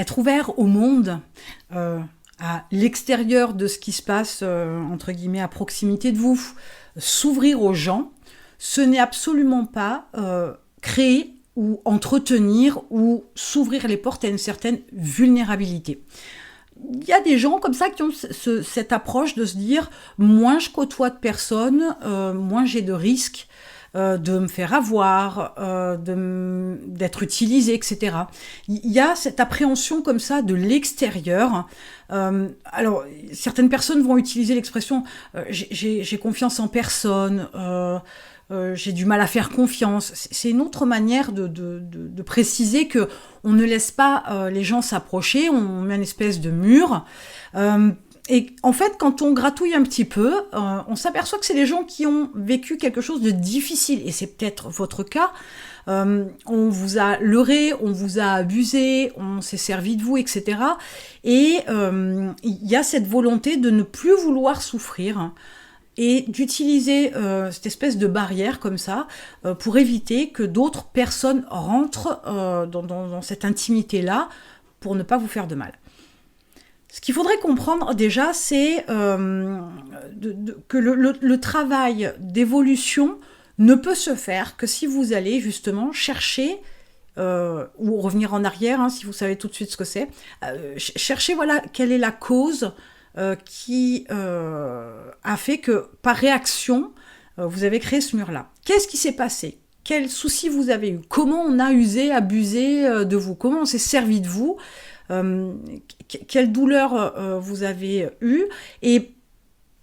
être ouvert au monde, à l'extérieur de ce qui se passe, entre guillemets, à proximité de vous, s'ouvrir aux gens, ce n'est absolument pas créer ou entretenir ou s'ouvrir les portes à une certaine vulnérabilité. Il y a des gens comme ça qui ont cette approche de se dire « moins je côtoie de personnes, moins j'ai de risques de me faire avoir, d'être utilisé, etc. » Il y a cette appréhension comme ça de l'extérieur. Alors, certaines personnes vont utiliser l'expression j'ai confiance en personne », j'ai du mal à faire confiance. C'est une autre manière de préciser que on ne laisse pas les gens s'approcher, on met une espèce de mur. Et en fait, quand on gratouille un petit peu, on s'aperçoit que c'est des gens qui ont vécu quelque chose de difficile. Et c'est peut-être votre cas. On vous a leurré, on vous a abusé, on s'est servi de vous, etc. Et il y a cette volonté de ne plus vouloir souffrir et d'utiliser cette espèce de barrière comme ça pour éviter que d'autres personnes rentrent dans cette intimité-là pour ne pas vous faire de mal. Ce qu'il faudrait comprendre déjà, c'est que le travail d'évolution ne peut se faire que si vous allez justement chercher, ou revenir en arrière, hein, si vous savez tout de suite ce que c'est, chercher voilà, quelle est la cause qui a fait que, par réaction, vous avez créé ce mur-là. Qu'est-ce qui s'est passé ? Quels soucis vous avez eu ? Comment on a usé, abusé de vous ? Comment on s'est servi de vous ? Quelle douleur vous avez eue ? Et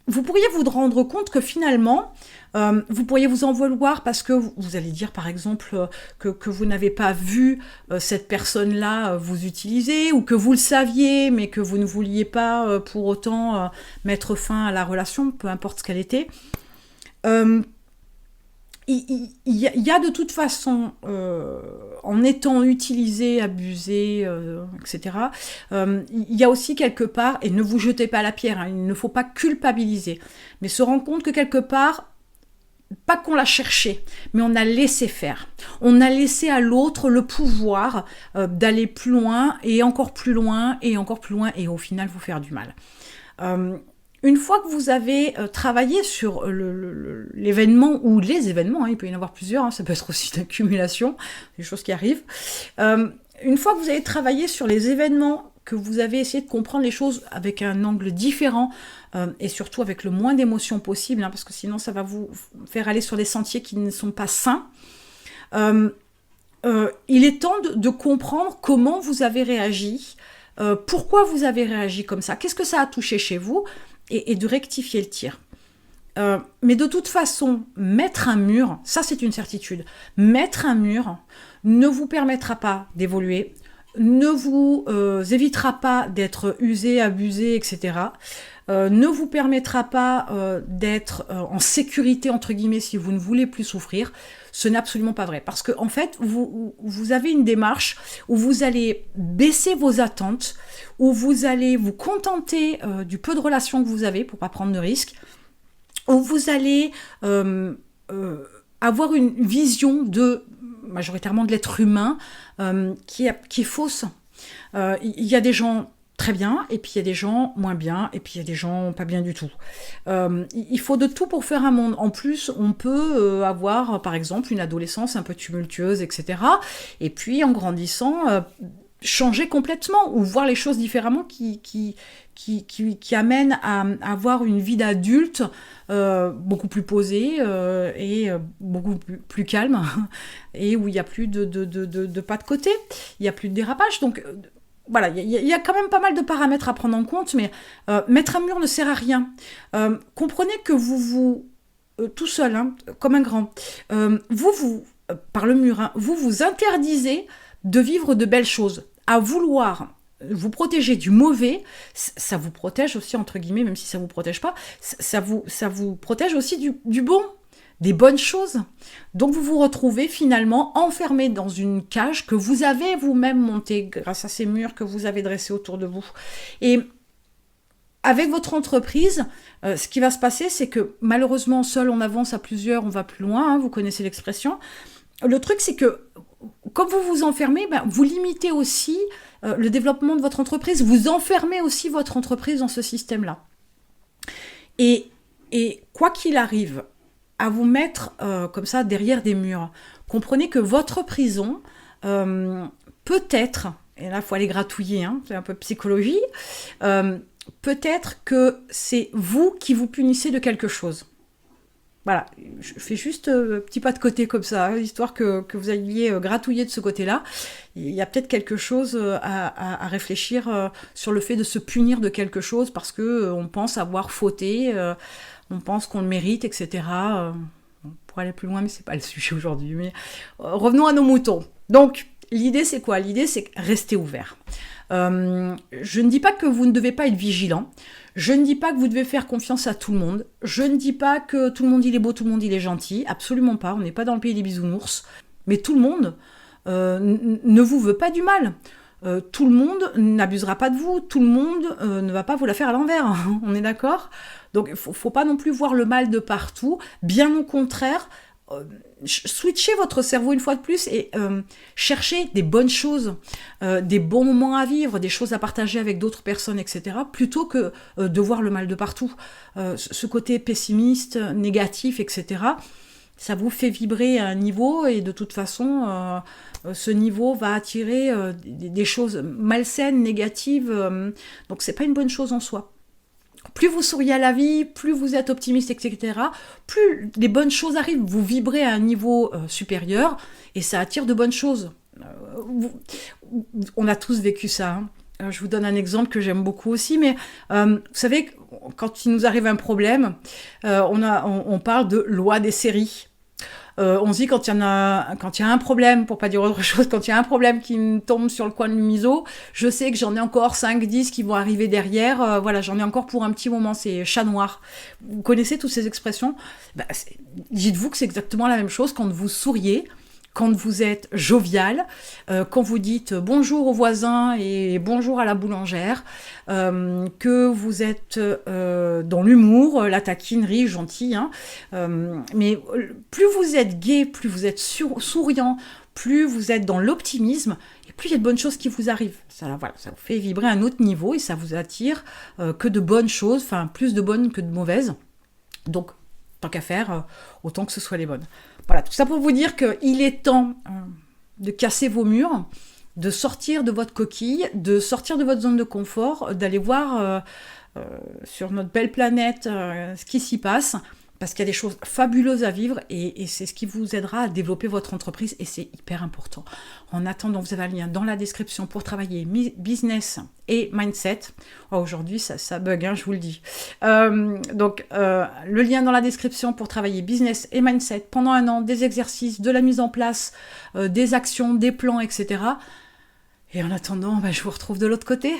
vous pourriez vous rendre compte que finalement, vous pourriez vous en vouloir parce que vous allez dire par exemple que vous n'avez pas vu cette personne-là vous utiliser ou que vous le saviez mais que vous ne vouliez pas pour autant mettre fin à la relation, peu importe ce qu'elle était. Il y a de toute façon, en étant utilisé, abusé, etc., il y a aussi quelque part, et ne vous jetez pas la pierre, hein, il ne faut pas culpabiliser, mais se rendre compte que quelque part, pas qu'on l'a cherché, mais on a laissé faire. On a laissé à l'autre le pouvoir d'aller plus loin, et encore plus loin, et encore plus loin, et au final vous faire du mal. Une fois que vous avez travaillé sur l'événement, ou les événements, hein, il peut y en avoir plusieurs, hein, ça peut être aussi une accumulation, des choses qui arrivent. Une fois que vous avez travaillé sur les événements, que vous avez essayé de comprendre les choses avec un angle différent, et surtout avec le moins d'émotions possible, hein, parce que sinon ça va vous faire aller sur des sentiers qui ne sont pas sains, il est temps de comprendre comment vous avez réagi, pourquoi vous avez réagi comme ça, qu'est-ce que ça a touché chez vous, et de rectifier le tir. Mais de toute façon, mettre un mur, ça c'est une certitude, mettre un mur ne vous permettra pas d'évoluer, ne vous évitera pas d'être usé, abusé, etc., ne vous permettra pas d'être en sécurité, entre guillemets, si vous ne voulez plus souffrir. Ce n'est absolument pas vrai. Parce que en fait, vous avez une démarche où vous allez baisser vos attentes, où vous allez vous contenter du peu de relations que vous avez pour ne pas prendre de risques, où vous allez avoir une vision majoritairement de l'être humain qui est fausse. Il y a des gens très bien, et puis il y a des gens moins bien, et puis il y a des gens pas bien du tout. Il faut de tout pour faire un monde. En plus, on peut avoir, par exemple, une adolescence un peu tumultueuse, etc. Et puis, en grandissant, changer complètement, ou voir les choses différemment qui amène à avoir une vie d'adulte beaucoup plus posée et beaucoup plus calme, et où il n'y a plus de pas de côté, il n'y a plus de dérapage. Donc voilà, il y a quand même pas mal de paramètres à prendre en compte, mais mettre un mur ne sert à rien. Comprenez que vous tout seul, hein, comme un grand, par le mur, hein, vous interdisez de vivre de belles choses, à vouloir vous protéger du mauvais. Ça vous protège aussi, entre guillemets, même si ça vous protège pas, ça vous protège aussi du bon, des bonnes choses. Donc vous vous retrouvez finalement enfermé dans une cage que vous avez vous-même montée grâce à ces murs que vous avez dressés autour de vous. Et avec votre entreprise, ce qui va se passer, c'est que malheureusement, seul on avance, à plusieurs on va plus loin, hein, vous connaissez l'expression. Le truc, c'est que Comme vous vous enfermez, vous limitez aussi le développement de votre entreprise, vous enfermez aussi votre entreprise dans ce système-là. Et quoi qu'il arrive, à vous mettre comme ça derrière des murs, comprenez que votre prison, peut-être, et là il faut aller gratouiller, hein, c'est un peu psychologie, peut-être que c'est vous qui vous punissez de quelque chose. Voilà, je fais juste un petit pas de côté comme ça, histoire que vous alliez gratouiller de ce côté-là. Il y a peut-être quelque chose à réfléchir sur le fait de se punir de quelque chose parce que on pense avoir fauté, on pense qu'on le mérite, etc. Pour aller plus loin, mais c'est pas le sujet aujourd'hui. Mais revenons à nos moutons. Donc, l'idée c'est quoi? L'idée c'est rester ouvert. Je ne dis pas que vous ne devez pas être vigilant. Je ne dis pas que vous devez faire confiance à tout le monde. Je ne dis pas que tout le monde il est beau, tout le monde il est gentil. Absolument pas. On n'est pas dans le pays des bisounours. Mais tout le monde ne vous veut pas du mal. Tout le monde n'abusera pas de vous. Tout le monde ne va pas vous la faire à l'envers. On est d'accord? Donc il ne faut pas non plus voir le mal de partout. Bien au contraire, switchez votre cerveau une fois de plus et cherchez des bonnes choses, des bons moments à vivre, des choses à partager avec d'autres personnes, etc., plutôt que de voir le mal de partout. Ce côté pessimiste, négatif, etc., ça vous fait vibrer à un niveau et de toute façon, ce niveau va attirer des choses malsaines, négatives, donc c'est pas une bonne chose en soi. Plus vous souriez à la vie, plus vous êtes optimiste, etc., plus les bonnes choses arrivent. Vous vibrez à un niveau supérieur et ça attire de bonnes choses. On a tous vécu ça. Hein. Je vous donne un exemple que j'aime beaucoup aussi, mais vous savez, quand il nous arrive un problème, on parle de loi des séries. On se dit quand il y a un problème, pour pas dire autre chose, quand il y a un problème qui me tombe sur le coin du museau, je sais que j'en ai encore 5-10 qui vont arriver derrière. Voilà, j'en ai encore pour un petit moment, c'est chat noir. Vous connaissez toutes ces expressions? Dites-vous que c'est exactement la même chose quand vous souriez, quand vous êtes jovial, quand vous dites bonjour aux voisins et bonjour à la boulangère, que vous êtes dans l'humour, la taquinerie, gentil, hein, mais plus vous êtes gai, plus vous êtes souriant, plus vous êtes dans l'optimisme, et plus il y a de bonnes choses qui vous arrivent. Ça, voilà, ça vous fait vibrer à un autre niveau et ça vous attire que de bonnes choses, enfin plus de bonnes que de mauvaises. Donc, tant qu'à faire, autant que ce soit les bonnes. Voilà, tout ça pour vous dire qu'il est temps de casser vos murs, de sortir de votre coquille, de sortir de votre zone de confort, d'aller voir sur notre belle planète ce qui s'y passe, parce qu'il y a des choses fabuleuses à vivre et c'est ce qui vous aidera à développer votre entreprise et c'est hyper important. En attendant, vous avez un lien dans la description pour travailler business et mindset. Oh, aujourd'hui, ça bug, hein, je vous le dis. Donc, le lien dans la description pour travailler business et mindset pendant 1 an, des exercices, de la mise en place, des actions, des plans, etc. Et en attendant, je vous retrouve de l'autre côté.